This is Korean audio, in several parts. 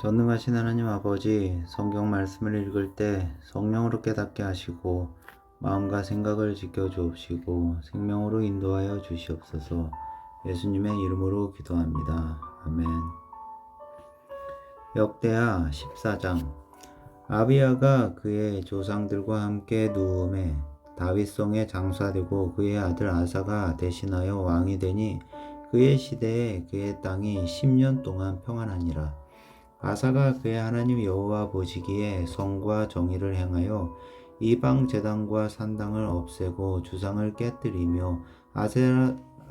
전능하신 하나님 아버지, 성경 말씀을 읽을 때 성령으로 깨닫게 하시고 마음과 생각을 지켜주옵시고 생명으로 인도하여 주시옵소서. 예수님의 이름으로 기도합니다. 아멘. 역대하 14장. 아비야가 그의 조상들과 함께 누움에 다윗성에 장사되고 그의 아들 아사가 대신하여 왕이 되니 그의 시대에 그의 땅이 10년 동안 평안하니라. 아사가 그의 하나님 여호와 보시기에 성과 정의를 행하여 이방 제단과 산당을 없애고 주상을 깨뜨리며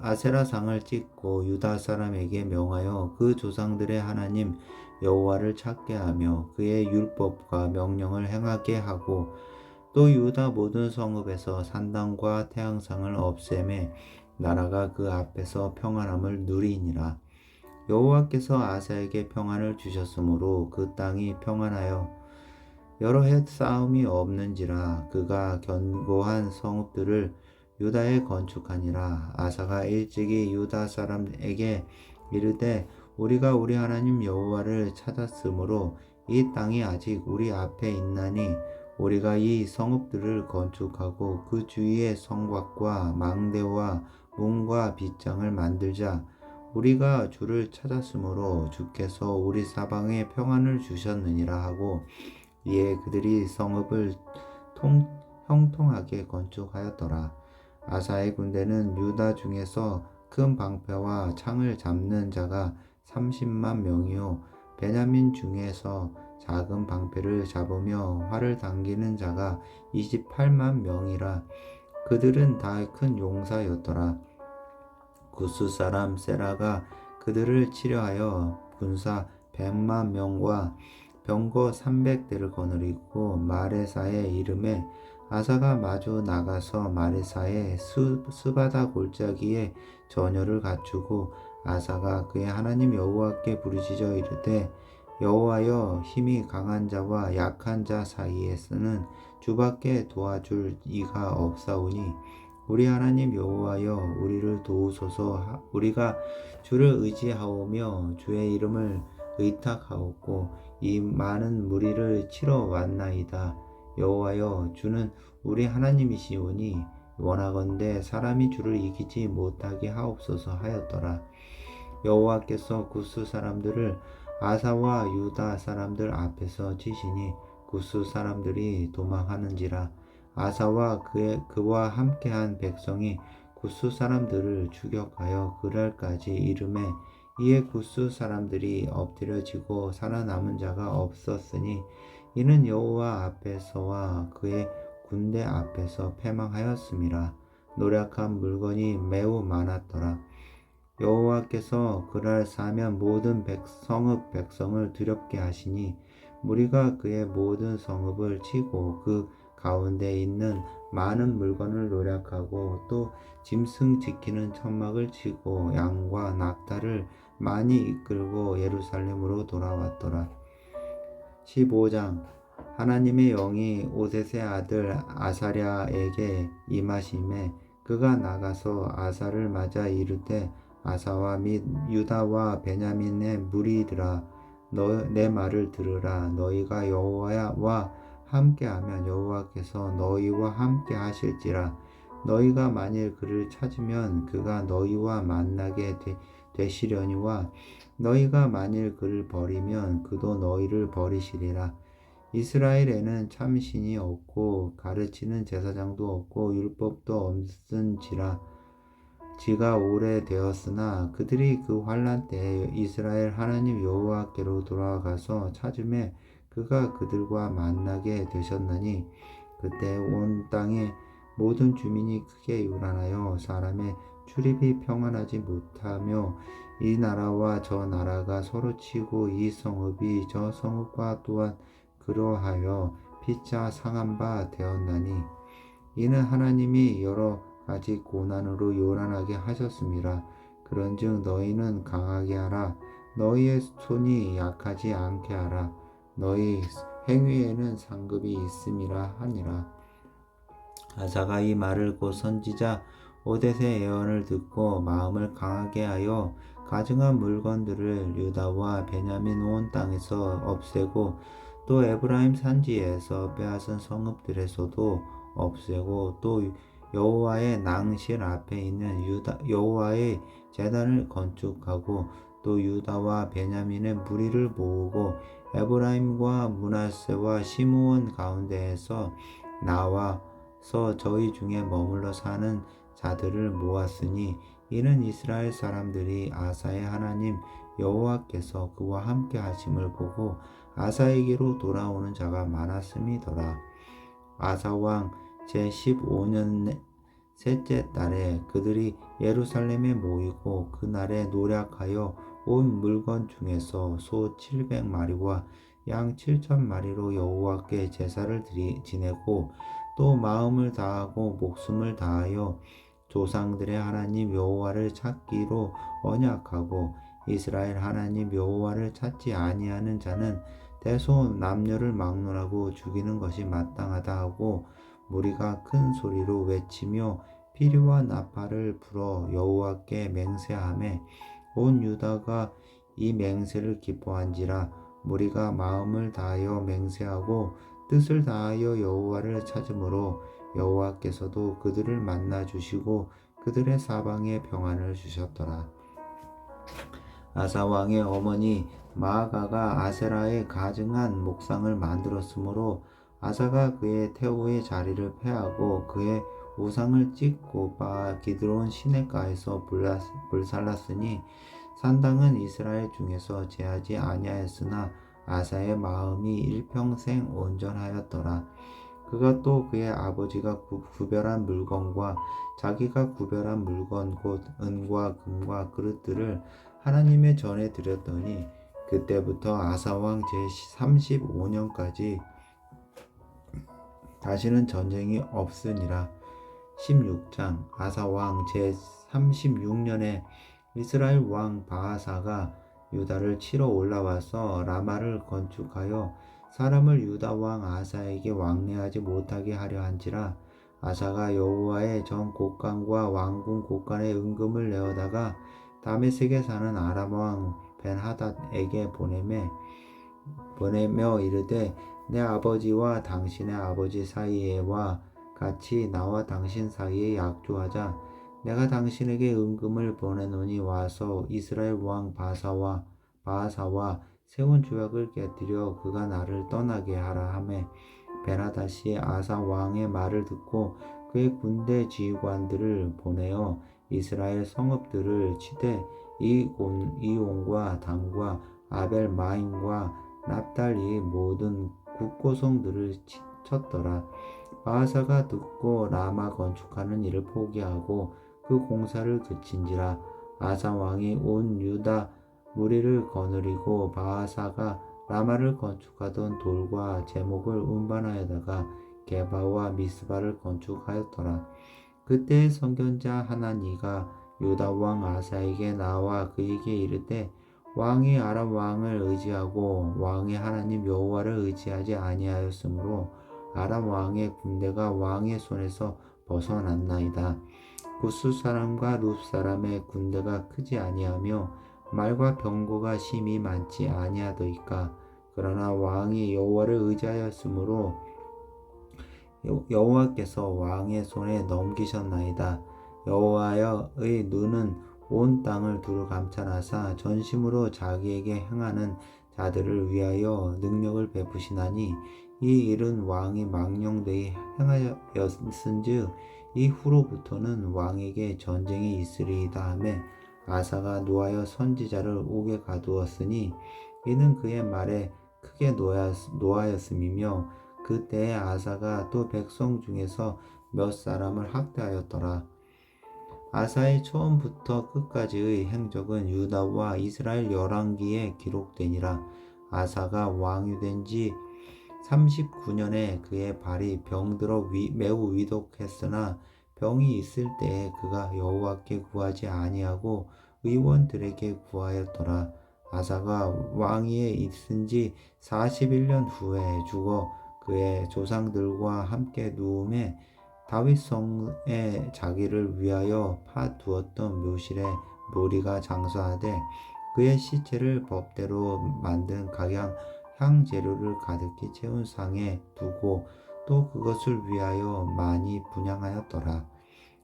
아세라상을 찢고 유다 사람에게 명하여 그 조상들의 하나님 여호와를 찾게 하며 그의 율법과 명령을 행하게 하고 또 유다 모든 성읍에서 산당과 태양상을 없애매 나라가 그 앞에서 평안함을 누리니라. 여호와께서 아사에게 평안을 주셨으므로 그 땅이 평안하여 여러 해 싸움이 없는지라. 그가 견고한 성읍들을 유다에 건축하니라. 아사가 일찍이 유다 사람에게 이르되 우리가 우리 하나님 여호와를 찾았으므로 이 땅이 아직 우리 앞에 있나니 우리가 이 성읍들을 건축하고 그 주위에 성곽과 망대와 문과 빗장을 만들자. 우리가 주를 찾았으므로 주께서 우리 사방에 평안을 주셨느니라 하고 이에 그들이 성읍을 형통하게 건축하였더라. 아사의 군대는 유다 중에서 큰 방패와 창을 잡는 자가 30만 명이요 베냐민 중에서 작은 방패를 잡으며 활을 당기는 자가 28만 명이라. 그들은 다 큰 용사였더라. 구스 사람 세라가 그들을 치려하여 군사 100만 명과 병거 300대를 거느리고 마레사의 이름에 아사가 마주 나가서 마레사의 스바다 골짜기에 전열을 갖추고 아사가 그의 하나님 여호와께 부르짖어 이르되 여호와여, 힘이 강한 자와 약한 자 사이에서는 주밖에 도와줄 이가 없사오니 우리 하나님 여호와여, 우리를 도우소서. 우리가 주를 의지하오며 주의 이름을 의탁하옵고 이 많은 무리를 치러 왔나이다. 여호와여, 주는 우리 하나님이시오니 원하건대 사람이 주를 이기지 못하게 하옵소서 하였더라. 여호와께서 구스 사람들을 아사와 유다 사람들 앞에서 치시니 구스 사람들이 도망하는지라. 아사와 그와 함께한 백성이 구스 사람들을 추격하여 그랄까지 이르매 이에 구스 사람들이 엎드려지고 살아남은 자가 없었으니 이는 여호와 앞에서와 그의 군대 앞에서 패망하였음이라. 노력한 물건이 매우 많았더라. 여호와께서 그날 사면 모든 성읍 백성을 두렵게 하시니 무리가 그의 모든 성읍을 치고 그 가운데 있는 많은 물건을 노략하고 또 짐승 지키는 천막을 치고 양과 낙타를 많이 이끌고 예루살렘으로 돌아왔더라. 15장. 하나님의 영이 오셋의 아들 아사랴에게 임하심에 그가 나가서 아사를 맞아 이르되 아사와 및 유다와 베냐민의 무리들아, 내 말을 들으라. 너희가 여호와와 함께하면 여호와께서 너희와 함께 하실지라. 너희가 만일 그를 찾으면 그가 너희와 만나게 되시려니와 너희가 만일 그를 버리면 그도 너희를 버리시리라. 이스라엘에는 참신이 없고 가르치는 제사장도 없고 율법도 없은지라. 지가 오래되었으나 그들이 그 환난 때에 이스라엘 하나님 여호와께로 돌아가서 찾음에 그가 그들과 만나게 되셨나니 그때 온 땅의 모든 주민이 크게 요란하여 사람의 출입이 평안하지 못하며 이 나라와 저 나라가 서로 치고 이 성읍이 저 성읍과 또한 그러하여 피차 상한 바 되었나니 이는 하나님이 여러 가지 고난으로 요란하게 하셨음이라. 그런즉 너희는 강하게 하라. 너희의 손이 약하지 않게 하라. 너희 행위에는 상급이 있음이라 하니라. 아사가 이 말을 곧 선지자 오뎃의 예언을 듣고 마음을 강하게 하여 가증한 물건들을 유다와 베냐민 온 땅에서 없애고 또 에브라임 산지에서 빼앗은 성읍들에서도 없애고 또 여호와의 낭실 앞에 있는 여호와의 제단을 건축하고 또 유다와 베냐민의 무리를 모으고 에브라임과 므낫세와 시므온 가운데에서 나와서 저희 중에 머물러 사는 자들을 모았으니 이는 이스라엘 사람들이 아사의 하나님 여호와께서 그와 함께 하심을 보고 아사에게로 돌아오는 자가 많았음이더라. 아사 왕 제15년 셋째 달에 그들이 예루살렘에 모이고 그날에 노략하여 온 물건 중에서 소 700마리와 양 7,000마리로 여호와께 제사를 지내고 또 마음을 다하고 목숨을 다하여 조상들의 하나님 여호와를 찾기로 언약하고 이스라엘 하나님 여호와를 찾지 아니하는 자는 대소 남녀를 막론하고 죽이는 것이 마땅하다 하고 무리가 큰 소리로 외치며 피리와 나팔을 불어 여호와께 맹세하매 온 유다가 이 맹세를 기뻐한지라. 무리가 마음을 다하여 맹세하고 뜻을 다하여 여호와를 찾으므로 여호와께서도 그들을 만나 주시고 그들의 사방에 평안을 주셨더라. 아사 왕의 어머니 마아가가 아세라의 가증한 목상을 만들었으므로 아사가 그의 태호의 자리를 패하고 그의 우상을 찢고 기드론 시냇가에서 불살랐으니 산당은 이스라엘 중에서 제하지 아니하였으나 아사의 마음이 일평생 온전하였더라. 그가 또 그의 아버지가 구별한 물건과 자기가 구별한 물건 곧 은과 금과 그릇들을 하나님의 전에 드렸더니 그때부터 아사왕 제35년까지 다시는 전쟁이 없으니라. 16장 아사왕 제36년에 이스라엘 왕 바하사가 유다를 치러 올라와서 라마를 건축하여 사람을 유다 왕 아사에게 왕래하지 못하게 하려 한지라. 아사가 여호와의 전 곳간과 왕궁 곳간에 은금을 내어다가 다메섹에 사는 아람 왕 벤하닷에게 보내며 이르되 내 아버지와 당신의 아버지 사이에와 같이 나와 당신 사이에 약조하자. 내가 당신에게 은금을 보내노니 와서 이스라엘 왕 바하사와 세운 조약을 깨뜨려 그가 나를 떠나게 하라 하매 베나다시 아사 왕의 말을 듣고 그의 군대 지휘관들을 보내어 이스라엘 성읍들을 치되 이온과 단과 아벨마임과 납달리 모든 국고성들을 쳤더라. 바하사가 듣고 라마 건축하는 일을 포기하고 그 공사를 그친지라. 아사 왕이 온 유다 무리를 거느리고 바하사가 라마를 건축하던 돌과 제목을 운반하여다가 게바와 미스바를 건축하였더라. 그때 선견자 하나니가 유다 왕 아사에게 나와 그에게 이르되 왕이 아람 왕을 의지하고 왕의 하나님 여호와를 의지하지 아니하였으므로 아람 왕의 군대가 왕의 손에서 벗어났나이다. 구스 사람과 룹 사람의 군대가 크지 아니하며 말과 병거가 심히 많지 아니하더이까. 그러나 왕이 여호와를 의지하였으므로 여호와께서 왕의 손에 넘기셨나이다. 여호와의 눈은 온 땅을 두루 감찰하사 전심으로 자기에게 행하는 자들을 위하여 능력을 베푸시나니 이 일은 왕이 망령되이 행하였은즉 이후로부터는 왕에게 전쟁이 있으리이다 하매 아사가 노하여 선지자를 옥에 가두었으니 이는 그의 말에 크게 노하였음이며 그때에 아사가 또 백성 중에서 몇 사람을 학대하였더라. 아사의 처음부터 끝까지의 행적은 유다와 이스라엘 열왕기에 기록되니라. 아사가 왕이 된 지 39년에 그의 발이 병들어 매우 위독했으나 병이 있을 때에 그가 여호와께 구하지 아니하고 의원들에게 구하였더라. 아사가 왕위에 있은 지 41년 후에 죽어 그의 조상들과 함께 누움에 다윗성에 자기를 위하여 파두었던 묘실에 무리가 장수하되 그의 시체를 법대로 만든 각양 향재료를 가득히 채운 상에 두고 또 그것을 위하여 많이 분향하였더라.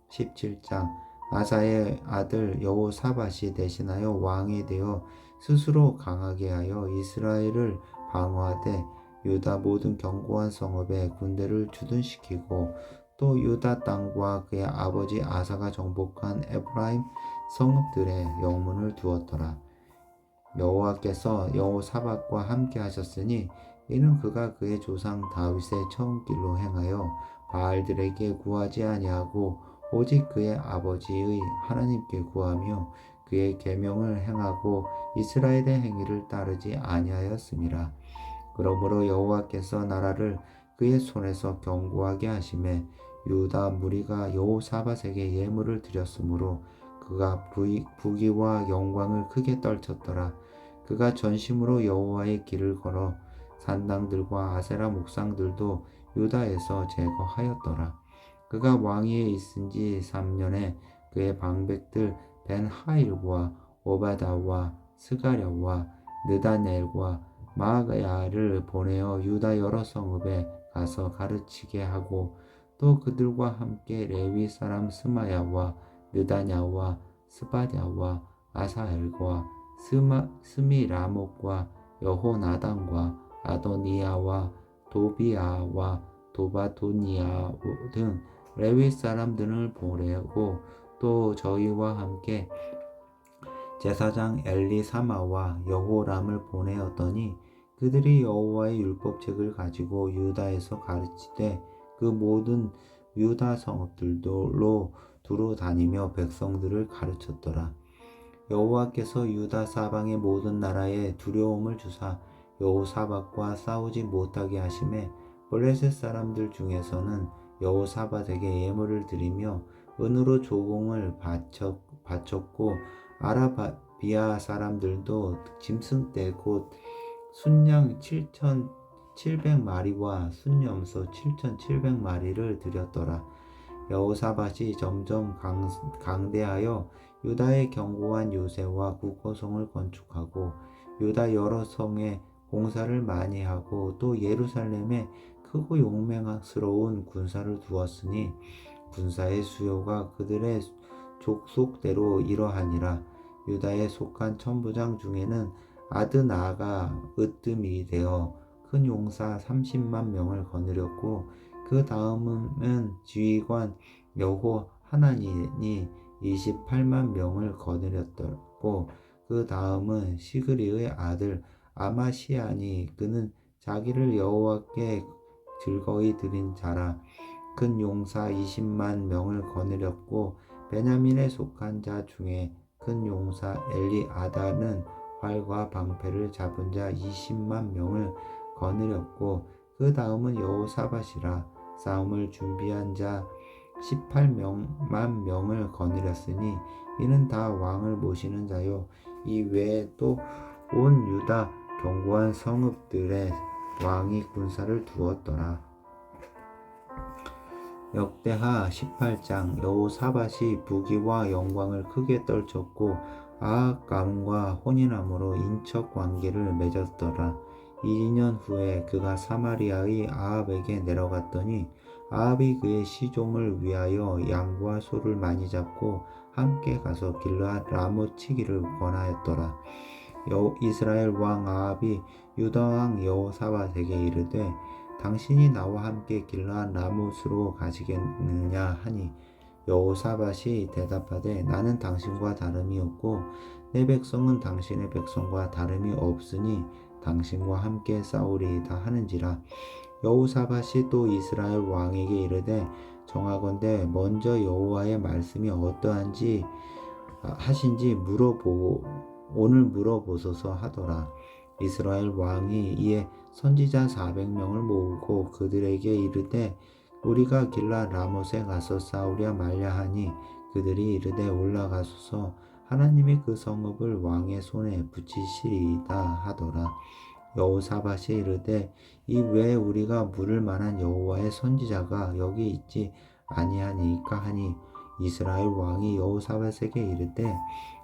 17장. 아사의 아들 여호사밧이 대신하여 왕이 되어 스스로 강하게 하여 이스라엘을 방어하되 유다 모든 견고한 성읍에 군대를 주둔시키고 또 유다 땅과 그의 아버지 아사가 정복한 에브라임 성읍들에 영문을 두었더라. 여호와께서 여호사밧과 함께 하셨으니 이는 그가 그의 조상 다윗의 처음 길로 행하여 바알들에게 구하지 아니하고 오직 그의 아버지의 하나님께 구하며 그의 계명을 행하고 이스라엘의 행위를 따르지 아니하였음이라. 그러므로 여호와께서 나라를 그의 손에서 견고하게 하심에 유다 무리가 여호사밧에게 예물을 드렸으므로 그가 부귀와 영광을 크게 떨쳤더라. 그가 전심으로 여호와의 길을 걸어 산당들과 아세라 목상들도 유다에서 제거하였더라. 그가 왕위에 있은 지 3년에 그의 방백들 벤하일과 오바다와 스가랴와 느다넬과 마아야를 보내어 유다 여러 성읍에 가서 가르치게 하고 또 그들과 함께 레위 사람 스마야와 느다냐와 스바랴와 아사엘과 스미라목과 여호나단과 아도니아와 도비아와 도바도니아 등 레위 사람들을 보내고 또 저희와 함께 제사장 엘리사마와 여호람을 보내었더니 그들이 여호와의 율법책을 가지고 유다에서 가르치되 그 모든 유다 성읍들로 두루 다니며 백성들을 가르쳤더라. 여호와께서 유다 사방의 모든 나라에 두려움을 주사 여호사밧과 싸우지 못하게 하심에 블레셋 사람들 중에서는 여호사밧에게 예물을 드리며 은으로 조공을 바쳤고 아라비아 사람들도 짐승떼 곧 순양 7,700마리와 순염소 7,700마리를 드렸더라. 여호사밧이 점점 강대하여 유다의 견고한 요새와 국고성을 건축하고 유다 여러 성에 공사를 많이 하고 또 예루살렘에 크고 용맹스러운 군사를 두었으니 군사의 수요가 그들의 족속대로 이러하니라. 유다에 속한 천부장 중에는 아드나가 으뜸이 되어 큰 용사 30만 명을 거느렸고 그 다음은 지휘관 여호 하나니니 28만 명을 거느렸고 그 다음은 시그리의 아들 아마시아니 그는 자기를 여호와께 즐거이 드린 자라. 큰 용사 20만 명을 거느렸고 베냐민에 속한 자 중에 큰 용사 엘리아다는 활과 방패를 잡은 자 20만 명을 거느렸고 그 다음은 여호사밧이라. 싸움을 준비한 자 18만 명을 거느렸으니 이는 다 왕을 모시는 자요. 이 외에 또 온 유다 견고한 성읍들에 왕이 군사를 두었더라. 역대하 18장. 여호사밧이 부귀와 영광을 크게 떨쳤고 아합 가문과 혼인함으로 인척 관계를 맺었더라. 2년 후에 그가 사마리아의 아합에게 내려갔더니 아합이 그의 시종을 위하여 양과 소를 많이 잡고 함께 가서 길르앗 라못 치기를 권하였더라. 이스라엘 왕 아합이 유다 왕 여호사밧에게 이르되 당신이 나와 함께 길르앗 라못으로 가시겠느냐 하니 여호사밧이 대답하되 나는 당신과 다름이 없고 내 백성은 당신의 백성과 다름이 없으니 당신과 함께 싸우리이다 하는지라. 여호사밧이 또 이스라엘 왕에게 이르되 정하건대 먼저 여호와의 말씀이 어떠한지 하신지 오늘 물어보소서 하더라. 이스라엘 왕이 이에 선지자 400명을 모으고 그들에게 이르되 우리가 길라 라못에 가서 싸우랴 말랴 하니 그들이 이르되 올라가소서 하나님이 그 성읍을 왕의 손에 붙이시리이다 하더라. 여호사밧이 이르되 이 외에 우리가 물을 만한 여호와의 선지자가 여기 있지 아니하니까 하니 이스라엘 왕이 여호사밧에게 이르되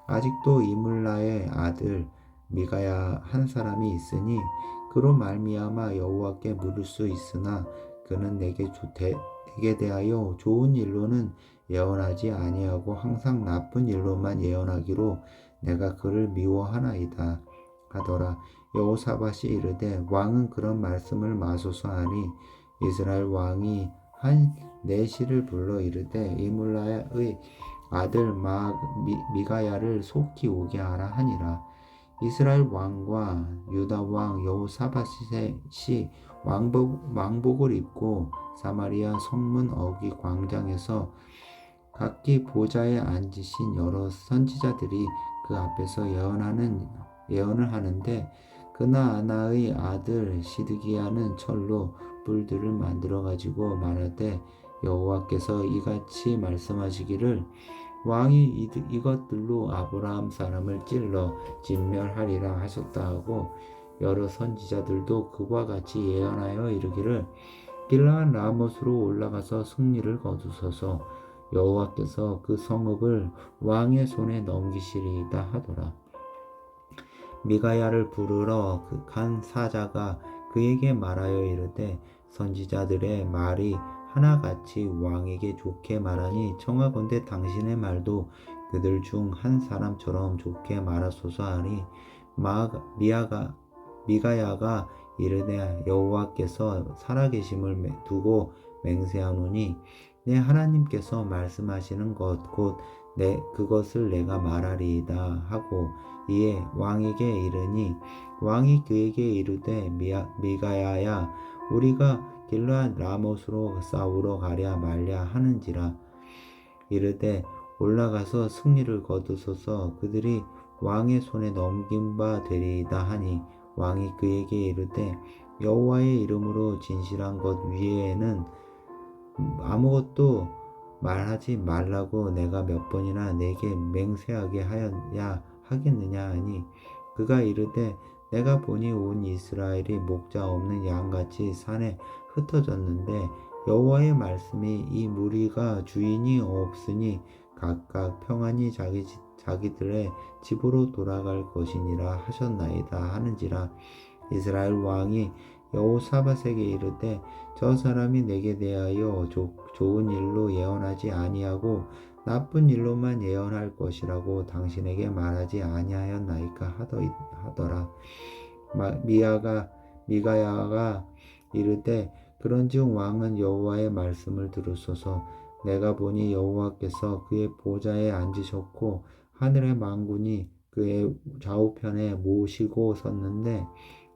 아직도 이물라의 아들 미가야 한 사람이 있으니 그로 말미암아 여호와께 물을 수 있으나 그는 내게 대하여 좋은 일로는 예언하지 아니하고 항상 나쁜 일로만 예언하기로 내가 그를 미워하나이다 하더라. 여호사밧이 이르되 왕은 그런 말씀을 마소서 하니 이스라엘 왕이 한 내시를 불러 이르되 이물라의 아들 미가야를 속히 오게 하라 하니라. 이스라엘 왕과 유다 왕 여호사밧이 왕복을 입고 사마리아 성문 어귀 광장에서 각기 보좌에 앉으신 여러 선지자들이 그 앞에서 예언을 하는데 그나아나의 아들 시드기야는 철로 뿔들을 만들어 가지고 말하되 여호와께서 이같이 말씀하시기를 왕이 이것들로 아브라함 사람을 찔러 진멸하리라 하셨다 하고 여러 선지자들도 그와 같이 예언하여 이르기를 길르앗 라못으로 올라가서 승리를 거두소서 여호와께서 그 성읍을 왕의 손에 넘기시리이다 하더라. 미가야를 부르러 간 사자가 그에게 말하여 이르되 선지자들의 말이 하나같이 왕에게 좋게 말하니 청하건대 당신의 말도 그들 중 한 사람처럼 좋게 말하소서 하니 미가야가 이르되 여호와께서 살아계심을 두고 맹세하노니 내 하나님께서 말씀하시는 것 곧 그것을 내가 말하리이다 하고 이에 왕에게 이르니 왕이 그에게 이르되 미가야야 우리가 길르앗 라못으로 싸우러 가랴 말랴 하는지라 이르되 올라가서 승리를 거두소서 그들이 왕의 손에 넘긴 바 되리이다 하니 왕이 그에게 이르되 여호와의 이름으로 진실한 것 위에는 아무것도 말하지 말라고 내가 몇 번이나 내게 맹세하게 하여야 하겠느냐 하니 그가 이르되 내가 보니 온 이스라엘이 목자 없는 양같이 산에 흩어졌는데 여호와의 말씀이 이 무리가 주인이 없으니 각각 평안히 자기들의 집으로 돌아갈 것이니라 하셨나이다 하는지라. 이스라엘 왕이 여호사밧에게 이르되 저 사람이 내게 대하여 좋은 일로 예언하지 아니하고 나쁜 일로만 예언할 것이라고 당신에게 말하지 아니하였나이까 하더라. 미가야가 이르되 그런즉 왕은 여호와의 말씀을 들으소서. 내가 보니 여호와께서 그의 보좌에 앉으셨고 하늘의 만군이 그의 좌우편에 모시고 섰는데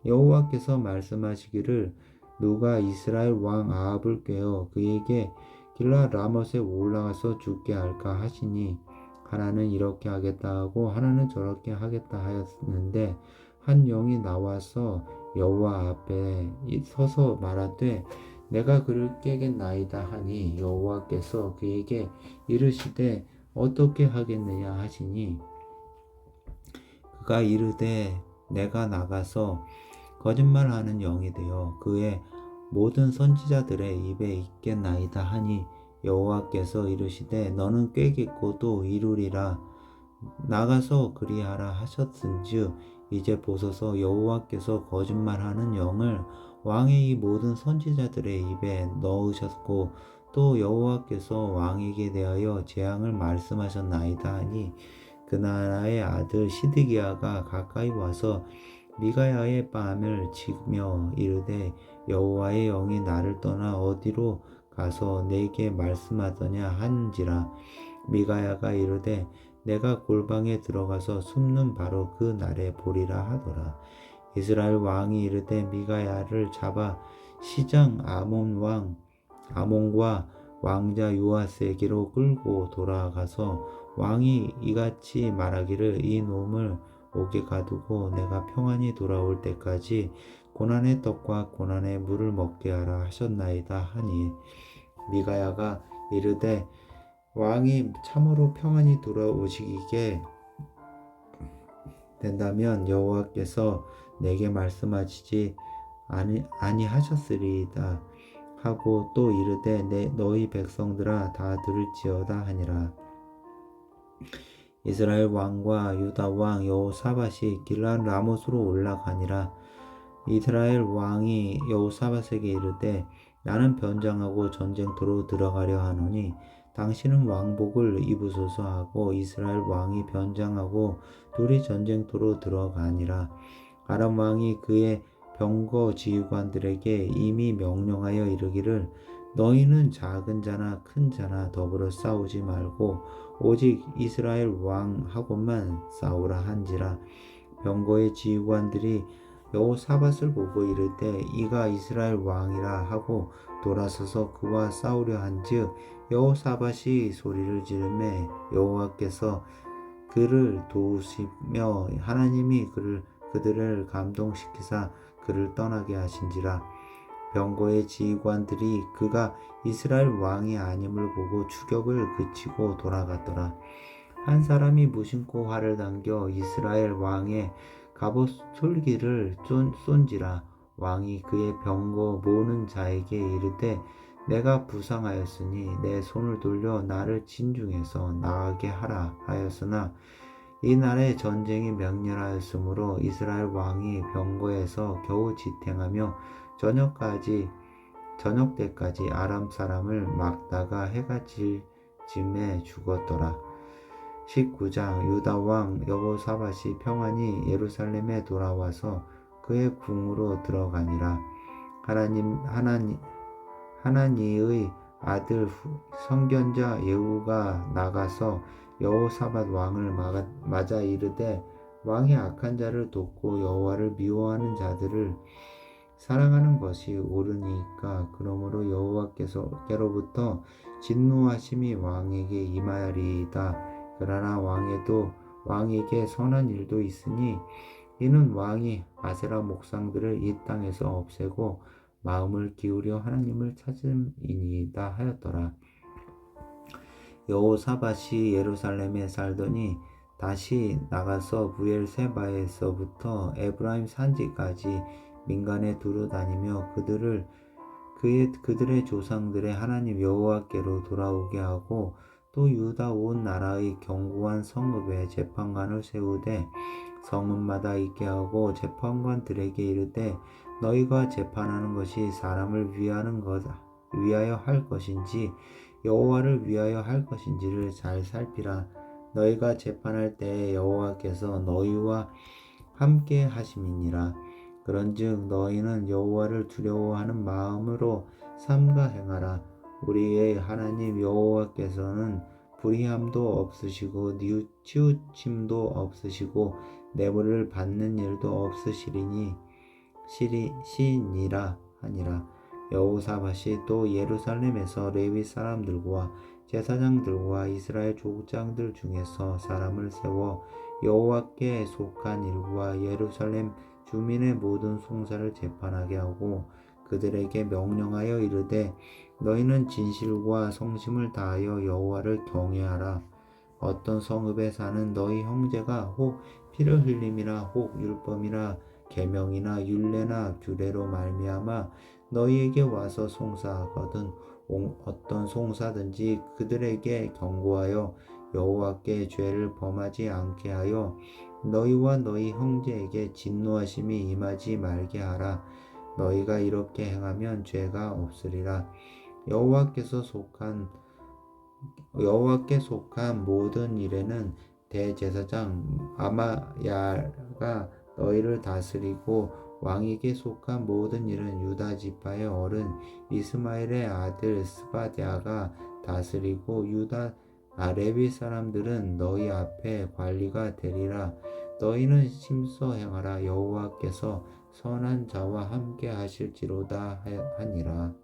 여호와께서 말씀하시기를 누가 이스라엘 왕 아합을 꾀어 그에게 길르앗 라못에 올라가서 죽게 할까 하시니 하나는 이렇게 하겠다 하고 하나는 저렇게 하겠다 하였는데 한 영이 나와서 여호와 앞에 서서 말하되 내가 그를 깨겠나이다 하니 여호와께서 그에게 이르시되 어떻게 하겠느냐 하시니 그가 이르되 내가 나가서 거짓말하는 영이 되어 그의 모든 선지자들의 입에 있겠나이다 하니 여호와께서 이르시되 너는 꾀겠고 또 이루리라 나가서 그리하라 하셨은즉 이제 보소서 여호와께서 거짓말하는 영을 왕의 이 모든 선지자들의 입에 넣으셨고 또 여호와께서 왕에게 대하여 재앙을 말씀하셨나이다 하니 그나라의 아들 시드기야가 가까이 와서 미가야의 뺨을 치며 이르되 여호와의 영이 나를 떠나 어디로 가서 내게 말씀하더냐 하는지라. 미가야가 이르되 내가 골방에 들어가서 숨는 바로 그 날에 보리라 하더라. 이스라엘 왕이 이르되 미가야를 잡아 시장 아몬과 왕자 요아스에게로 끌고 돌아가서 왕이 이같이 말하기를 이 놈을 옥에 가두고 내가 평안히 돌아올 때까지 고난의 떡과 고난의 물을 먹게 하라 하셨나이다 하니 미가야가 이르되 왕이 참으로 평안히 돌아오시게 된다면 여호와께서 내게 말씀하시지 아니하셨으리이다 하고 또 이르되 너희 백성들아 다 들을지어다 하니라. 이스라엘 왕과 유다 왕 여호사밧이 길르앗 라못으로 올라가니라. 이스라엘 왕이 여호사밧에게 이르되 나는 변장하고 전쟁터로 들어가려 하노니 당신은 왕복을 입으소서 하고 이스라엘 왕이 변장하고 둘이 전쟁터로 들어가니라. 아람 왕이 그의 병거 지휘관들에게 이미 명령하여 이르기를 너희는 작은 자나 큰 자나 더불어 싸우지 말고 오직 이스라엘 왕하고만 싸우라 한지라. 병거의 지휘관들이 여호사밧을 보고 이르되 이가 이스라엘 왕이라 하고 돌아서서 그와 싸우려 한즉 여호사밧이 소리를 지르매 여호와께서 그를 도우시며 하나님이 그들을 감동시키사 그를 떠나게 하신지라. 병거의 지휘관들이 그가 이스라엘 왕이 아님을 보고 추격을 그치고 돌아갔더라. 한 사람이 무심코 활을 당겨 이스라엘 왕의 갑옷 솔기를 쏜지라. 왕이 그의 병거 모는 자에게 이르되 내가 부상하였으니 내 손을 돌려 나를 진중에서 나가게 하라 하였으나 이날에 전쟁이 맹렬하였으므로 이스라엘 왕이 병거에서 겨우 지탱하며 저녁 때까지 아람 사람을 막다가 해가 질 즈음에 죽었더라. 19장 유다 왕 여호사밧이 평안히 예루살렘에 돌아와서 그의 궁으로 들어가니라. 하나니의 아들 선견자 예후가 나가서 여호사밧 왕을 맞아 이르되 왕이 악한 자를 돕고 여호와를 미워하는 자들을 사랑하는 것이 옳으니까 그러므로 여호와께로부터 진노하심이 왕에게 임하리이다. 그러나 왕에게 선한 일도 있으니 이는 왕이 아세라 목상들을 이 땅에서 없애고 마음을 기울여 하나님을 찾음이니이다 하였더라. 여호사밧이 예루살렘에 살더니 다시 나가서 부엘세바에서부터 에브라임 산지까지 민간에 두루 다니며 그들의 조상들의 하나님 여호와께로 돌아오게 하고 또 유다 온 나라의 견고한 성읍에 재판관을 세우되 성읍마다 있게 하고 재판관들에게 이르되 너희가 재판하는 것이 사람을 위하여 할 것인지 여호와를 위하여 할 것인지를 잘 살피라. 너희가 재판할 때에 여호와께서 너희와 함께 하심이니라. 그런즉 너희는 여호와를 두려워하는 마음으로 삼가 행하라. 우리의 하나님 여호와께서는 불의함도 없으시고 치우침도 없으시고 뇌물을 받는 일도 없으시니라 하니라. 여호사밧이 또 예루살렘에서 레위 사람들과 제사장들과 이스라엘 족장들 중에서 사람을 세워 여호와께 속한 일과 예루살렘 주민의 모든 송사를 재판하게 하고 그들에게 명령하여 이르되 너희는 진실과 성심을 다하여 여호와를 경외하라. 어떤 성읍에 사는 너희 형제가 혹 피를 흘림이나 혹 율법이나 계명이나 율례나 규례로 말미암아 너희에게 와서 송사하거든 어떤 송사든지 그들에게 경고하여 여호와께 죄를 범하지 않게 하여 너희와 너희 형제에게 진노하심이 임하지 말게 하라. 너희가 이렇게 행하면 죄가 없으리라. 여호와께 속한 모든 일에는 대제사장 아마야가 너희를 다스리고 왕에게 속한 모든 일은 유다 지파의 어른 이스마엘의 아들 스바랴가 다스리고 레위 사람들은 너희 앞에 관리가 되리라. 너희는 심서 행하라. 여호와께서 선한 자와 함께 하실지로다 하니라.